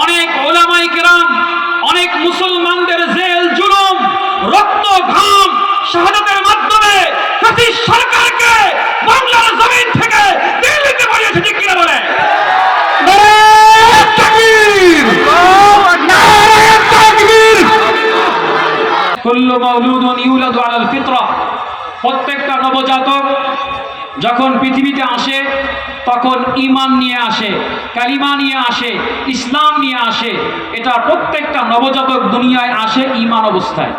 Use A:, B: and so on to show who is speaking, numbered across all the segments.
A: অনেক ওলামায়ে কেরাম, অনেক মুসলমানদের জেল জুলুম, রক্ত ঘাম শাহাদাতের মাধ্যমে ব্রিটিশ সরকারকে বাংলার জমিন থেকে দিল্লিতে পাঠিয়েছে, ঠিক কিনা বলে? কুল্লু মাউলুদুন ইউলাদু আলাল ফিতরা, প্রত্যেকটা নবজাতক যখন পৃথিবীতে আসে তখন ঈমান নিয়ে আসে, কালিমা নিয়ে আসে, ইসলাম নিয়ে আসে। এটা প্রত্যেকটা নবজাতক দুনিয়ায় আসে ঈমান অবস্থায়।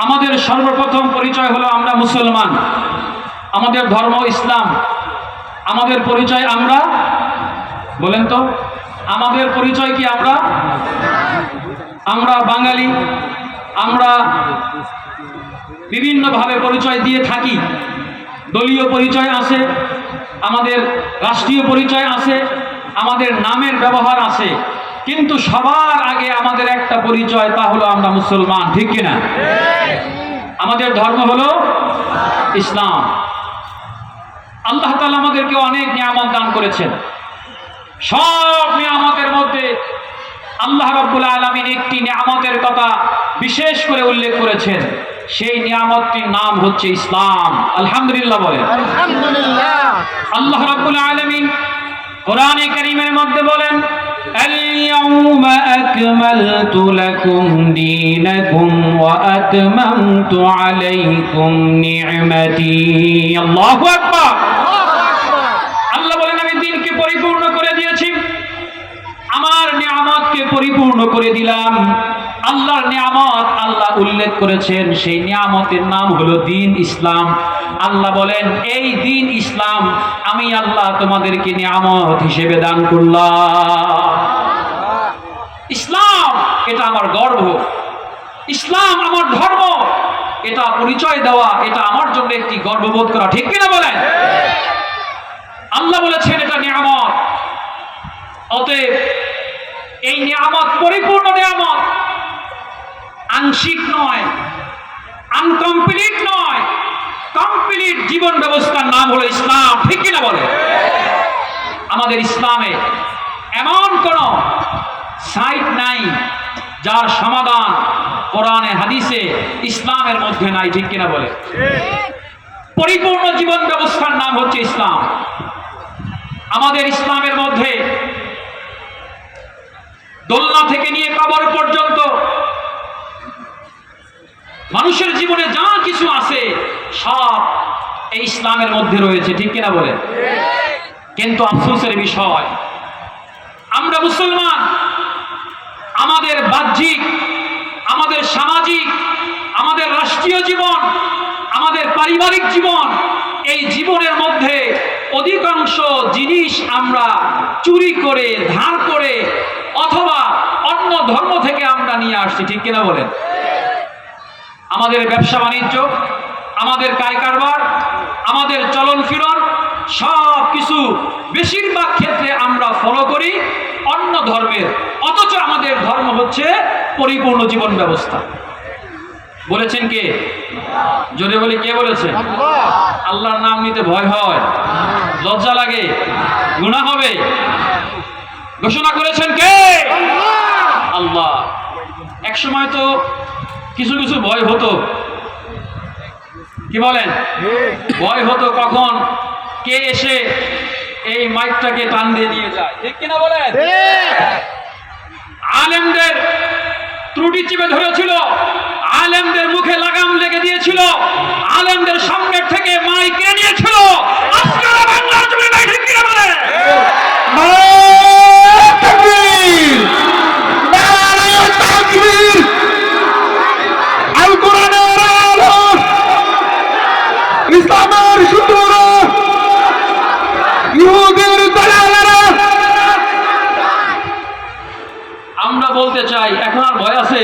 A: আমাদের সর্বপ্রথম পরিচয় হলো আমরা মুসলমান, আমাদের ধর্ম ইসলাম। আমাদের পরিচয় আমরা, বলেন তো আমাদের পরিচয় কি? আমরা বাঙালি। আমরা বিভিন্নভাবে পরিচয় দিয়ে থাকি। দলীয় পরিচয় আছে, আমাদের রাষ্ট্রীয় পরিচয় আছে, আমাদের নামের ব্যবহার আছে, কিন্তু সবার আগে আমাদের একটা পরিচয়, তা হলো আমরা মুসলমান, ঠিক কিনা? আমাদের ধর্ম হলো ইসলাম। আল্লাহ তাআলা আমাদেরকে অনেক নিয়ামত দান করেছেন। সব নিয়ামতের মধ্যে আল্লাহ রাব্বুল আলামিন একটি নিয়ামতের কথা বিশেষ করে উল্লেখ করেছেন। সেই নিয়ামতটির নাম হচ্ছে ইসলাম। আলহামদুলিল্লাহ বলেন।
B: আলহামদুলিল্লাহ।
A: আল্লাহ রাব্বুল আলামিন কোরআনে কারীমের মধ্যে বলেন, আল-ইয়াউমা আকমালতু লাকুম দীনাকুম ওয়া আতমামতু আলাইকুম নি'মাতি। আল্লাহু আকবার। আল্লাহ বলেন, আমি দ্বীনকে পরিপূর্ণ করে দিয়েছি, আমার নিয়ামতকে পরিপূর্ণ করে দিলাম। আল্লাহর নিয়ামত আল্লাহ উল্লেখ করেছেন, সেই নিয়ামতের নাম হলো দ্বীন ইসলাম। আল্লাহ বলেন, এই দ্বীন ইসলাম আমি আল্লাহ তোমাদেরকে নিয়ামত হিসেবে দান করলাম। ইসলাম এটা আমার গর্ব, ইসলাম আমার ধর্ম, এটা পরিচয় দেওয়া, এটা আমার জন্য একটি গর্ববোধ করা, ঠিক কিনা বলেন? আল্লাহ বলেছেন এটা নিয়ামত। অতএব এই নিয়ামত পরিপূর্ণ নিয়ামত, আংশিক নয়, আনকমপ্লিট নয়, কমপ্লিট জীবন ব্যবস্থার নাম হলো ইসলাম, ঠিক কিনা বলে? আমাদের ইসলামে এমন কোন সাইট নাই যার সমাধান কোরআনে হাদিসে ইসলামের মধ্যে নাই, ঠিক কিনা বলে? পরিপূর্ণ জীবন ব্যবস্থার নাম হচ্ছে ইসলাম। আমাদের ইসলামের মধ্যে দোলনা থেকে নিয়ে কবর পর্যন্ত মানুষের জীবনে যা কিছু আছে সব এই ইসলামের মধ্যে রয়েছে, ঠিক কিনা বলে? কিন্তু আফসোসের বিষয়, আমরা মুসলমান, আমাদের বাহ্যিক, আমাদের সামাজিক, আমাদের রাষ্ট্রীয় জীবন, আমাদের পারিবারিক জীবন, এই জীবনের মধ্যে অধিকাংশ জিনিস আমরা চুরি করে, ধার করে, অথবা অন্য ধর্ম থেকে আমরা নিয়ে আসছি, ঠিক কিনা বলেন? আমাদের ব্যবসা বাণিজ্য, আমাদের কায় কারবার, আমাদের চলন ফিরন, সব কিছু বেশিরভাগ ক্ষেত্রে আমরা ফলো করি অন্য ধর্মের, অথচ আমাদের ধর্ম হচ্ছে পরিপূর্ণ জীবন ব্যবস্থা। বলেছেন কে? জোরে বলি, কে বলেছেন? আল্লাহর নাম নিতে ভয় হয়, লজ্জা লাগে, গুনাহ হবে। ঘোষণা করেছেন কে? আল্লাহ। এক সময় তো কিছু কিছু ভয় হতো, কি বলেন? ভয় হতো কখন কে এসে এই মাইকটাকে টান দিয়ে নিয়ে যায়, ঠিক কিনা বলেন? আলেমদের ত্রুটি চেপে ধরেছিল, আলেমদের মুখে লাগাম লেগে দিয়েছিল, আলেমদের সামনের থেকে মাইক কেড়ে নিয়েছিল। আজকে বাংলার জমিনে নাই, ঠিক কিনা বলেন?
B: ইসলামের সুন্দরা, ইহুদের দালালেরা।
A: আমরা বলতে চাই, এখন আর ভয় আছে?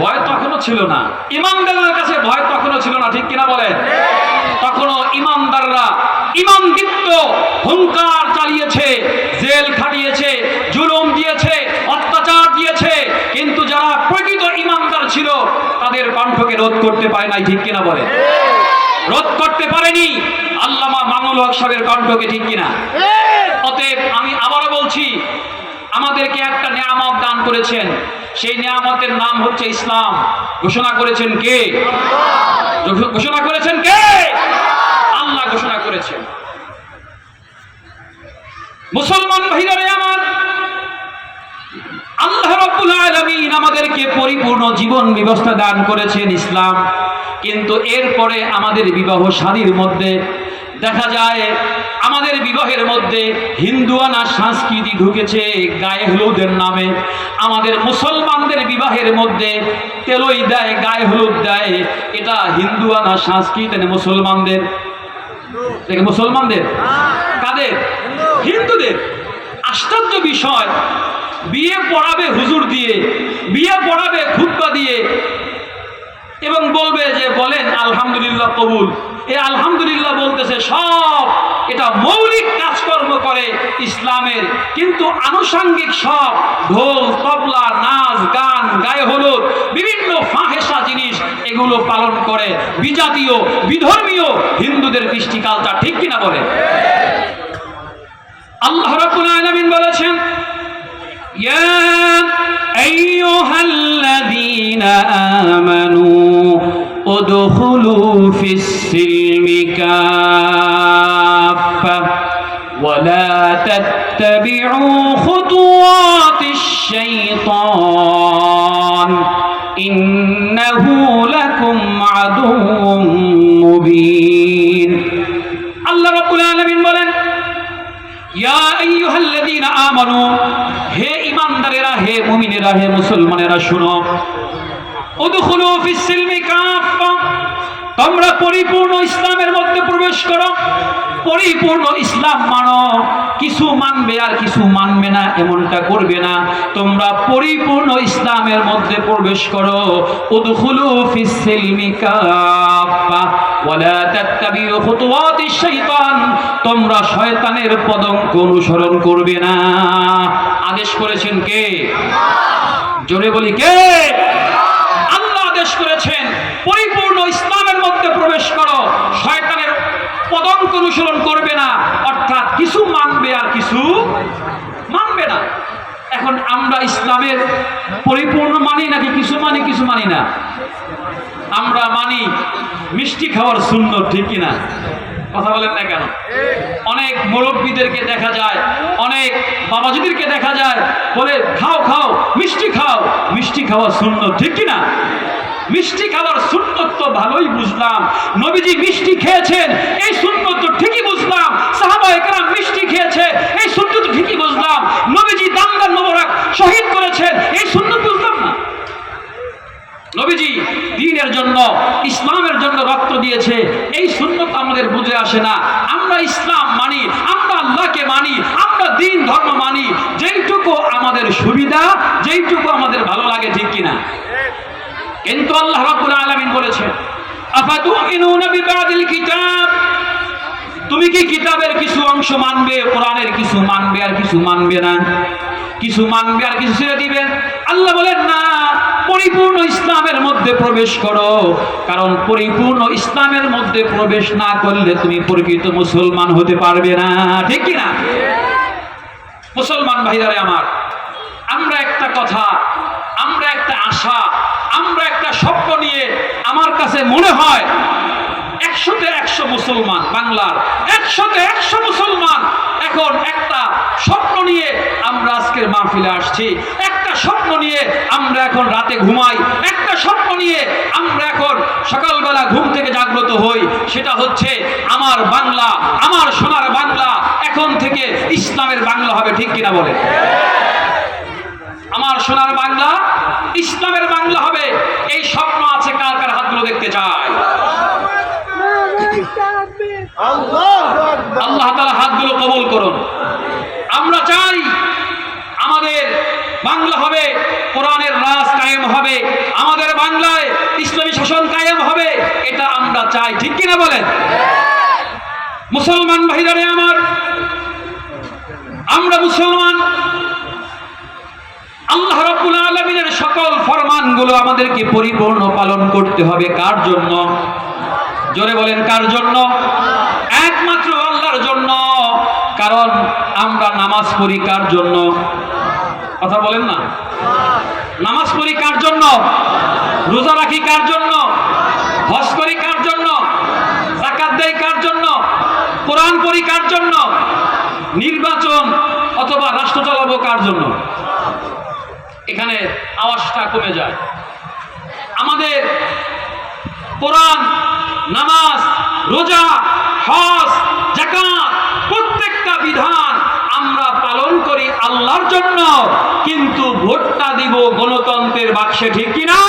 A: ভয় তখনও ছিল না। ইমানদারদের কাছে ভয় তখনও ছিল না, ঠিক কিনা বলেন? তখনও ইমানদাররা ইমানদীপ্ত হুঙ্কার চালিয়েছে, জেল খাটিয়েছে, জুলুম দিয়েছে, অত্যাচার দিয়েছে, কিন্তু যারা প্রকৃত ইমানদার ছিল তাদের কণ্ঠকে রোধ করতে পারে নাই, ঠিক কিনা বলেন? রোধ করতে পারেনি আল্লামা মামুনুল হক সাহেবের কণ্ঠকে, ঠিক কিনা? অতএব আমি আবারও বলছি, আমাদেরকে একটা নিয়ামত দান করেছেন, সেই নিয়ামতের নাম হচ্ছে ইসলাম। ঘোষণা করেছেন কে? ঘোষণা করেছেন কে? আল্লাহ ঘোষণা করেছেন। মুসলমান ভাইরা আমার, আল্লাহ রাব্বুল আলামিন আমাদেরকে পরিপূর্ণ জীবন ব্যবস্থা দান করেছেন ইসলাম, কিন্তু এরপরে আমাদের বিবাহ শাদীর মধ্যে দেখা যায় আমাদের বিবাহের মধ্যে হিন্দুয়ানা সংস্কৃতি ঢুকেছে গায়ে হলুদের নামে। আমাদের মুসলমানদের বিবাহের মধ্যে তেলই দেয়, গায়ে হলুদ দেয়। এটা হিন্দুয়ানা সংস্কৃতি মুসলমানদের, মুসলমানদের কাদের? হিন্দুদের। আশ্চর্য বিষয়, বিয়ে পড়াবে হুজুর দিয়ে, বিয়ে পড়াবে খুতবা দিয়ে এবং বলবে যে বলেন আলহামদুলিল্লাহ কবুল। এই আলহামদুলিল্লাহ বলতেছে সব এটা মৌলিক কাজকর্ম করে ইসলামের, কিন্তু আনুষঙ্গিক সব ঢোল তবলা নাচ গান গায়ে হলুদ বিভিন্ন ফাহেসা জিনিস এগুলো পালন করে বিজাতীয় বিধর্মীয় হিন্দুদের কৃষ্টি কালচার। ঠিক কিনা বলে? আল্লাহ রাব্বুল আলামিন বলেছেন, ইয়া আইয়ুহাল্লাযীনা আমানু উদখুলু ফিস-সিলমি কাফা ওয়া লা তাত্তাবি'উ খুতুওয়াতিশ-শাইতান ইন্নাহু লাকুম আদুউম মুবিন। আল্লাহ রাব্বুল আলামিন বলেন, ইয়া আইয়ুহাল্লাযীনা আমানু, হে ঈমানদারেরা, হে মুমিনেরা, হে মুসলমানেরা শুনো। উদখুলু ফিস-সিলমি কাফা, তোমরা পরিপূর্ণ ইসলামের মধ্যে প্রবেশ করো। পরিপূর্ণ ইসলাম মানো, কিছু মানবে আর কিছু মানবে না এমনটা করবে না। তোমরা পরিপূর্ণ ইসলামের মধ্যে প্রবেশ করো। উদখুলু ফিস-সিলমি কাফা ওয়া লা তাত্তাবিউ খুতুওয়াতিশ শাইতান, তোমরা শয়তানের পদঙ্ক অনুসরণ করবে না। আদেশ করেছেন কে? জোরে বলি কে? আল্লাহ আদেশ করেছেন পরিপূর্ণ ইসলামের মধ্যে প্রবেশ করো, শয়তানের পদঙ্ক অনুসরণ করবে না, অর্থাৎ কিছু মানবে আর কিছু মানবে না। এখন আমরা ইসলামের পরিপূর্ণ মানি নাকি কিছু মানি কিছু মানি না? আমরা মানি মিষ্টি খাওয়ার সুন্নত, ঠিক কিনা? কথা বলেন না কেন? অনেক মুরব্বীদেরকে দেখা যায়, অনেক বাবাজিদেরকে দেখা যায় বলে খাও খাও মিষ্টি খাও, মিষ্টি খাওয়া সুন্নত, ঠিক কিনা? মিষ্টি খাওয়ার সুন্নত তো ভালোই বুঝলাম, নবীজি মিষ্টি খেয়েছেন এই সুন্নত তো ঠিকই বুঝলাম, সাহাবায়ে কেরাম মিষ্টি খেয়েছে এই সুন্নত তো ঠিকই বুঝলাম, নবীজি দাঙ্গার মোবারক শহীদ করেছেন এই সুন্নত বুঝলাম না। নবীজি দ্বীনের জন্য ইসলামের জন্য রক্ত দিয়েছে এই সুন্নত আমাদের বুঝে আসে না। আমরা ইসলাম মানি, আমরা আল্লাহকে মানি, আমরা দ্বীন ধর্ম মানি, যেইটুকু আমাদের সুবিধা, যেইটুকু আমাদের ভালো লাগে, ঠিক কিনা? কিন্তু আল্লাহ রাব্বুল আলামিন বলেছেন, আফাতুমিনুনা বিবাদিল কিতাব, তুমি কি কিতাবের কিছু অংশ মানবে, কোরআনের কিছু মানবে আর কিছু মানবে না? কিছু মানবে আর কিছু ছেড়ে দিবে? আল্লাহ বলেন না, পরিপূর্ণ ইসলামের মধ্যে প্রবেশ করো, কারণ পরিপূর্ণ ইসলামের মধ্যে প্রবেশ না করলে তুমি প্রকৃত মুসলমান হতে পারবে না, ঠিক কিনা? মুসলমান ভাইরারে আমার, আমরা একটা কথা, আমরা একটা আশা, আমরা একটা স্বপ্ন নিয়ে, আমার কাছে মনে হয় 100তে 100 মুসলমান, বাংলার 100তে 100 মুসলমান এখন একটা স্বপ্ন নিয়ে আমরা আজকের মাহফিলে আসছি, একটা স্বপ্ন নিয়ে আমরা এখন রাতে ঘুমাই, একটা স্বপ্ন নিয়ে আমরা এখন সকালবেলা ঘুম থেকে জাগ্রত হই, সেটা হচ্ছে আমার বাংলা, আমার সোনার বাংলা এখন থেকে ইসলামের বাংলা হবে, ঠিক কিনা বলে? আমার সোনার বাংলা ইসলামের বাংলা হবে, এই স্বপ্ন আছে কার কার? হাতগুলো দেখতে চাই। আল্লাহ তাআলা হাতগুলো কবুল করুন। আমরা চাই আমাদের বাংলা হবে, কোরআনের রাজ কায়েম হবে, আমাদের বাংলায় ইসলামী শাসন কায়েম হবে, এটা আমরা চাই, ঠিক কিনা বলেন? মুসলমান ভাইরারে আমার, আমরা মুসলমান, আল্লাহ রাব্বুল আলামিনের সকল ফরমানগুলো আমাদেরকে পরিপূর্ণ পালন করতে হবে। কার জন্য? জোরে বলেন কার জন্য? একমাত্র আল্লাহর জন্য। কারণ আমরা নামাজ পড়ি কার জন্য? কথা বলেন না। নামাজ পড়ি কার জন্য? রোজা রাখি কার জন্য? হজ করি কার জন্য? যাকাত দেই কার জন্য? কোরআন পড়ি কার জন্য? নির্বাচন অথবা রাষ্ট্র চালাবো কার জন্য? এখানে আওয়াজটা কমে যায়। আমাদের কোরআন, নামাজ, রোজা, হজ, যাকাত প্রত্যেকটা বিধান আমরা পালন করি আল্লাহর জন্য, কিন্তু ভোটটা দিব গণতন্ত্রের বাক্সে, ঠিক কিনা?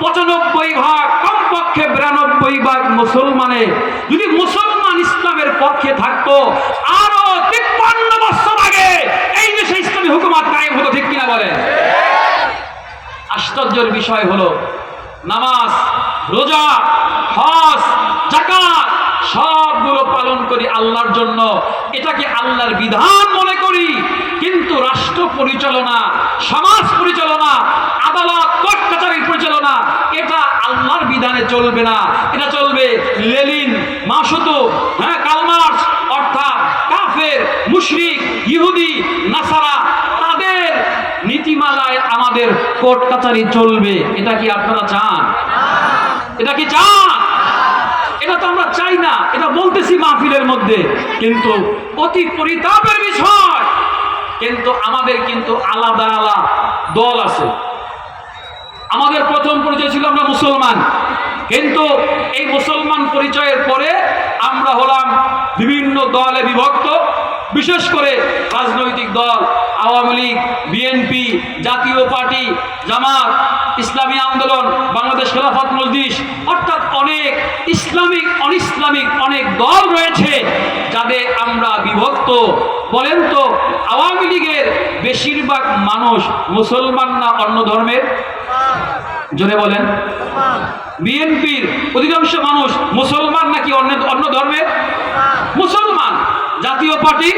A: 95 কমপক্ষে 92 মুসলমানে যদি মুসলমান ইসলামের পক্ষে থাকতো, আরো 53 বছর আগে এই দেশে ইসলামী হুকুমত কায়েম হতো, ঠিক কিনা বলে? আশ্চর্যের বিষয় হলো নামাজ, রোজা, হজ, যাকাত সবগুলো পালন করি আল্লাহর জন্য, এটাকে আল্লাহর বিধান মনে করি, কিন্তু রাষ্ট্র পরিচালনা, সমাজ পরিচালনা, আদালত, কোর্ট কাছারির পরিচালনা এটা আল্লাহর বিধানে চলবে না। এটা চলবে লেনিন, মাওসেতু, কার্ল মার্কস অর্থাৎ কাফের, মুশরিক, ইহুদি, নাসারা তাদের নীতিমালায় আমাদের কোর্ট কাছারি চলবে। এটা কি আপনারা চান? এটা কি চান? এটা তো আমরা চাই না, এটা বলতেছি মাহফিলের মধ্যে, কিন্তু অতি পরিতাপের বিষয়, কিন্তু আমাদের কিন্তু আলাদা আলাদা দল আছে। আমাদের প্রথম পরিচয় ছিল আমরা মুসলমান, কিন্তু এই মুসলমান পরিচয়ের পরে আমরা হলাম বিভিন্ন দলে বিভক্ত। বিশেষ করে রাজনৈতিক দল, আওয়ামী লীগ, বিএনপি, জাতীয় পার্টি, জামাত, ইসলামী আন্দোলন, বাংলাদেশ খেলাফত মজলিস, অর্থাৎ অনেক ইসলামিক অনিসলামিক অনেক দল রয়েছে যাদের আমরা বিভক্ত। বলেন তো, আওয়ামী লীগের বেশিরভাগ মানুষ মুসলমান না অন্য ধর্মের? জোরে বলেন। বিএনপির অধিকাংশ মানুষ মুসলমান নাকি অন্য ধর্মের? মুসলমান। জাতীয় পার্টি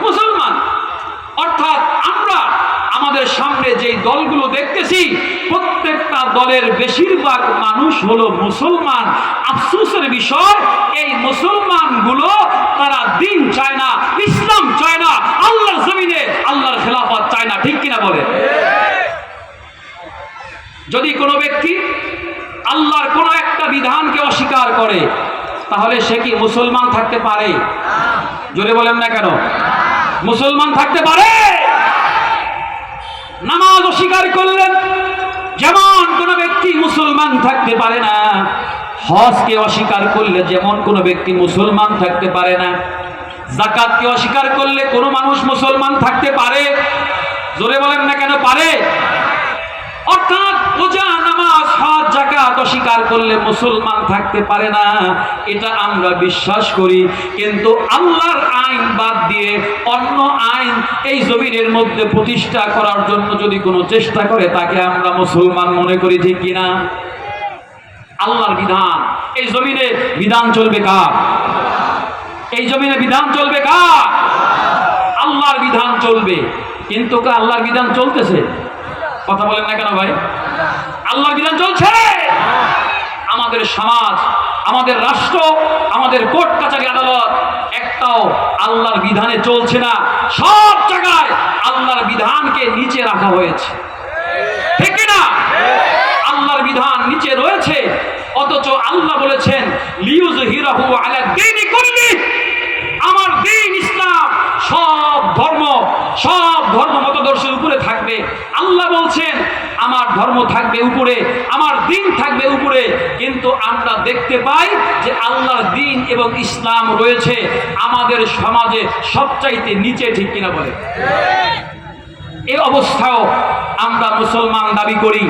A: মুসলমান। অর্থাৎ আমরা আমাদের সামনে যে দলগুলো দেখতেছি প্রত্যেকটা দলের বেশিরভাগ মানুষ হলো মুসলমান। আফসোসের বিষয়, এই মুসলমানগুলো তারা দিন চায় না, ইসলাম চায় না, আল্লাহর জমিনে আল্লাহর খেলাফত চায় না, ঠিক কিনা বলে? যদি কোনো ব্যক্তি আল্লাহর কোনো একটা বিধানকে অস্বীকার করে, তাহলে সে কি মুসলমান থাকতে পারে? জোরে বলেন না কেন? মুসলমান থাকতে পারে? নামাজ অস্বীকার করলেন, যেমন কোনো ব্যক্তি মুসলমান থাকতে পারে না। হজকে অস্বীকার করলে যেমন কোনো ব্যক্তি মুসলমান থাকতে পারে না। যাকাতকে অস্বীকার করলে কোনো মানুষ মুসলমান থাকতে পারে? জোরে বলেন না কেন? পারে। অর্থাৎ রোজা, নামাজ, হজ, যাকাত অস্বীকার করলে মুসলমান থাকতে পারে না, এটা আমরা বিশ্বাস করি। কিন্তু আল্লাহর আইন বাদ দিয়ে অন্য আইন এই জমিনের মধ্যে প্রতিষ্ঠা করার জন্য যদি কোনো চেষ্টা করে, তাকে আমরা মুসলমান মনে করি, ঠিক কিনা? আল্লাহর বিধান, এই জমিনে বিধান চলবে কার? এই জমিনে বিধান চলবে কার? আল্লাহর বিধান চলবে। কিন্তু আল্লাহর বিধান চলতেছে? কথা বলেন না কেন ভাই? আল্লাহর বিধান চলছে। আমাদের সমাজ, আমাদের রাষ্ট্র, আমাদের কোর্ট কাছারি, আদালত একটাও আল্লাহর বিধানে চলছে না। সব জায়গায় আল্লাহর বিধানকে নিচে রাখা হয়েছে, ঠিক না? আল্লাহর বিধান নিচে রয়েছে, অথচ আল্লাহ বলেছেন লিইউযহিরাহু আলা দীনি কুল্লি, আমার দ্বীন ইসলাম সব ধর্ম মতদর্শের উপরে থাকবে। আল্লাহ বলছেন আমার ধর্ম থাকবে উপরে, আমার দ্বীন থাকবে উপরে। কিন্তু আমরা দেখতে পাই যে আল্লাহর দ্বীন এবং ইসলাম রয়েছে আমাদের সমাজে সবচাইতে নিচে, ঠিক কিনা বলে? এই অবস্থায়ও আমরা মুসলমান দাবি করি,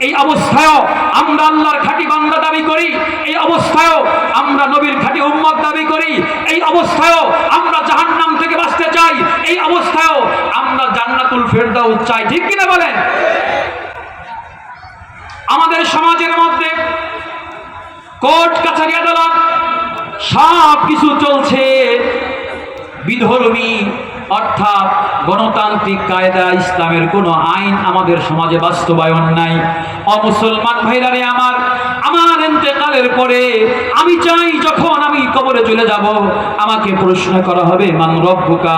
A: এই অবস্থায়ও আমরা আল্লাহর খাঁটি বান্দা দাবি করি, এই অবস্থায়ও আমরা নবীর খাঁটি উম্মত দাবি করি, এই অবস্থায়ও আমরা জাহান্নাম থেকে বাঁচতে চাই, এই অবস্থায়ও আমরা জান্নাতুল ফেরদাউস চাই, ঠিক কিনা বলেন? আমাদের সমাজের মধ্যে কোর্ট কাছারি, আদালত সব কিছু চলছে বিধর্মী, অর্থাৎ গণতান্ত্রিক কায়দা। ইসলামের কোনো আইন আমাদের সমাজে বাস্তবায়ন নাই। অমুসলমান ভাইরারে আমার ইন্তেকালের পরে আমি চাই যখন আমি কবরে চলে যাব, আমাকে প্রশ্ন করা হবে মান রব্বুকা,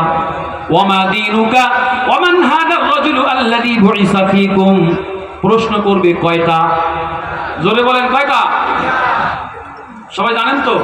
A: ওয়ামা দীনুকা ওয়ামান হাদা রাজুলু আল্লাযী বুইসা ফীকুম। প্রশ্ন করবে কয়টা? জোরে বলেন কয়টা? সবাই জানেন তো?